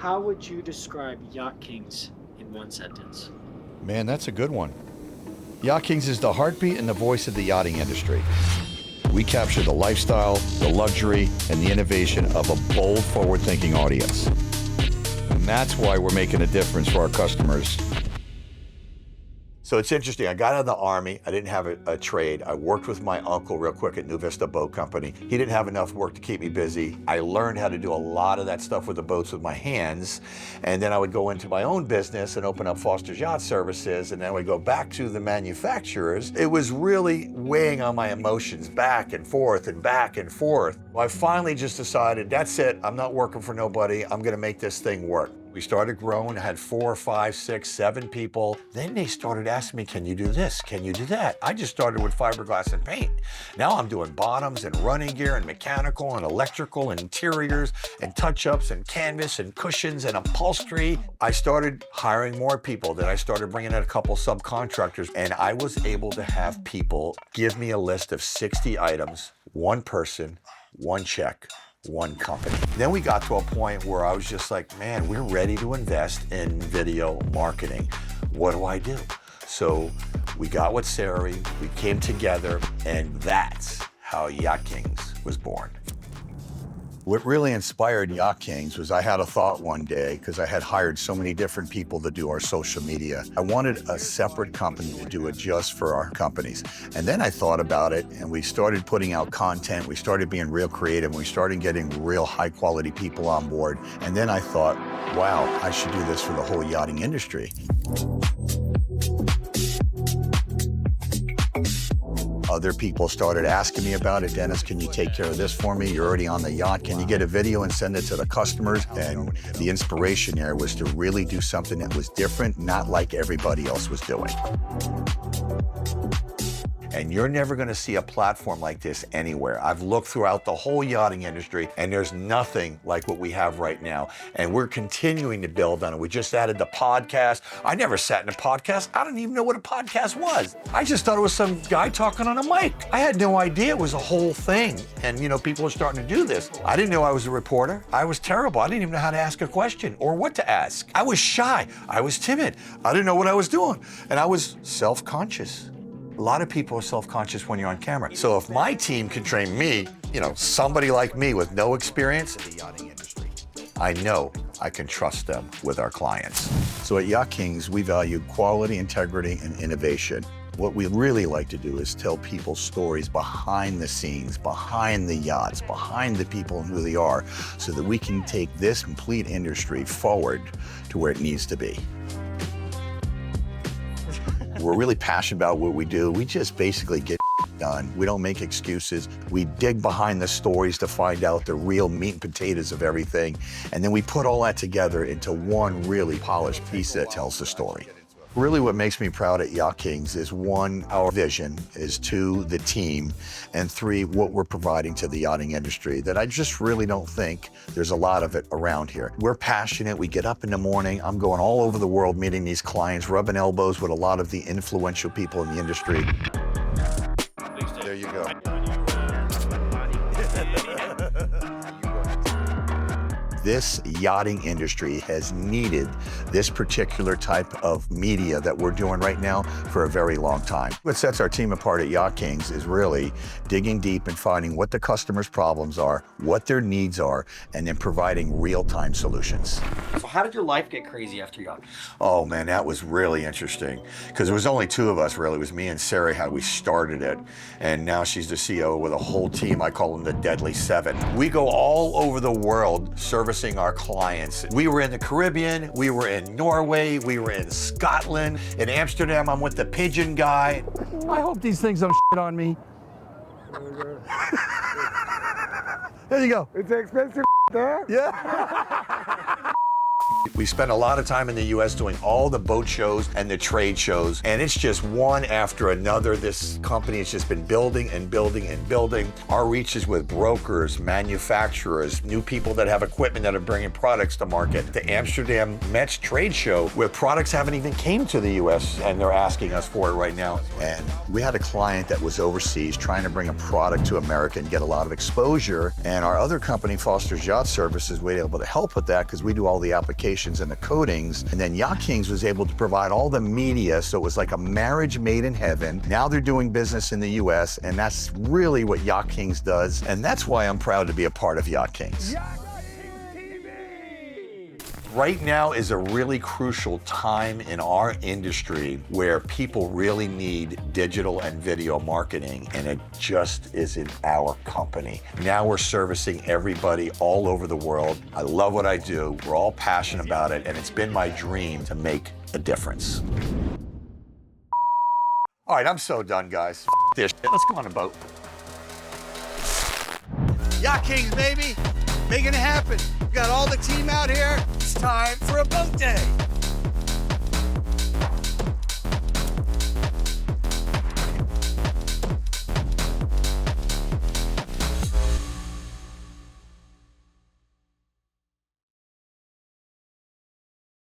how would you describe Yacht Kings in one sentence? Man, that's a good one. Yacht Kings is the heartbeat and the voice of the yachting industry. We capture the lifestyle, the luxury, and the innovation of a bold, forward-thinking audience. And that's why we're making a difference for our customers. So it's interesting, I got out of the Army, I didn't have a trade. I worked with my uncle real quick at New Vista Boat Company. He didn't have enough work to keep me busy. I learned how to do a lot of that stuff with the boats with my hands. And then I would go into my own business and open up Foster's Yacht Services, and then I would go back to the manufacturers. It was really weighing on my emotions back and forth and back and forth. Well, I finally just decided, that's it, I'm not working for nobody, I'm gonna make this thing work. We started growing, had 4, 5, 6, 7 people. Then they started asking me, can you do this? Can you do that? I just started with fiberglass and paint. Now I'm doing bottoms and running gear and mechanical and electrical and interiors and touch-ups and canvas and cushions and upholstery. I started hiring more people. Then I started bringing in a couple subcontractors, and I was able to have people give me a list of 60 items, one person, one check, one company. Then we got to a point where I was just like, man, we're ready to invest in video marketing. What do I do? So we got with Sari, we came together, and that's how Yacht Kings was born. What really inspired Yacht Kings was I had a thought one day, because I had hired so many different people to do our social media. I wanted a separate company to do it just for our companies. And then I thought about it, and we started putting out content. We started being real creative, and we started getting real high quality people on board. And then I thought, wow, I should do this for the whole yachting industry. Other people started asking me about it. Dennis, can you take care of this for me? You're already on the yacht. Can you get a video and send it to the customers? And the inspiration there was to really do something that was different, not like everybody else was doing. And you're never gonna see a platform like this anywhere. I've looked throughout the whole yachting industry, and there's nothing like what we have right now. And we're continuing to build on it. We just added the podcast. I never sat in a podcast. I didn't even know what a podcast was. I just thought it was some guy talking on a mic. I had no idea it was a whole thing. And you know, people are starting to do this. I didn't know I was a reporter. I was terrible. I didn't even know how to ask a question or what to ask. I was shy. I was timid. I didn't know what I was doing. And I was self-conscious. A lot of people are self-conscious when you're on camera. So if my team can train me, you know, somebody like me with no experience in the yachting industry, I know I can trust them with our clients. So at Yacht Kings, we value quality, integrity, and innovation. What we really like to do is tell people stories behind the scenes, behind the yachts, behind the people and who they are, so that we can take this complete industry forward to where it needs to be. We're really passionate about what we do. We just basically get done. We don't make excuses. We dig behind the stories to find out the real meat and potatoes of everything. And then we put all that together into one really polished piece that tells the story. Really what makes me proud at Yacht Kings is 1, our vision, is 2, the team, and 3, what we're providing to the yachting industry that I just really don't think there's a lot of it around here. We're passionate, we get up in the morning, I'm going all over the world meeting these clients, rubbing elbows with a lot of the influential people in the industry. There you go. This yachting industry has needed this particular type of media that we're doing right now for a very long time. What sets our team apart at Yacht Kings is really digging deep and finding what the customer's problems are, what their needs are, and then providing real-time solutions. So how did your life get crazy after Yacht? Oh man, that was really interesting because there was only 2 of us really. It was me and Sari how we started it. And now she's the CEO with a whole team. I call them the Deadly 7. We go all over the world servicing our clients. We were in the Caribbean, we were in Norway, we were in Scotland, in Amsterdam, I'm with the pigeon guy. I hope these things don't shit on me. There you go. It's expensive there? Yeah. We spend a lot of time in the US doing all the boat shows and the trade shows, and it's just one after another. This company has just been building and building and building. Our reach is with brokers, manufacturers, new people that have equipment that are bringing products to market. The Amsterdam Metz trade show where products haven't even came to the US and they're asking us for it right now. And we had a client that was overseas trying to bring a product to America and get a lot of exposure. And our other company, Foster's Yacht Services, was able to help with that because we do all the applications and the coatings. And then Yacht Kings was able to provide all the media. So it was like a marriage made in heaven. Now they're doing business in the US, and that's really what Yacht Kings does. And that's why I'm proud to be a part of Yacht Kings. Right now is a really crucial time in our industry where people really need digital and video marketing, and it just isn't our company. Now we're servicing everybody all over the world. I love what I do. We're all passionate about it, and it's been my dream to make a difference. All right, I'm so done, guys. F this shit. Let's go on a boat. Yacht Kings, baby. Making it happen. We got all the team out here. It's time for a boat day.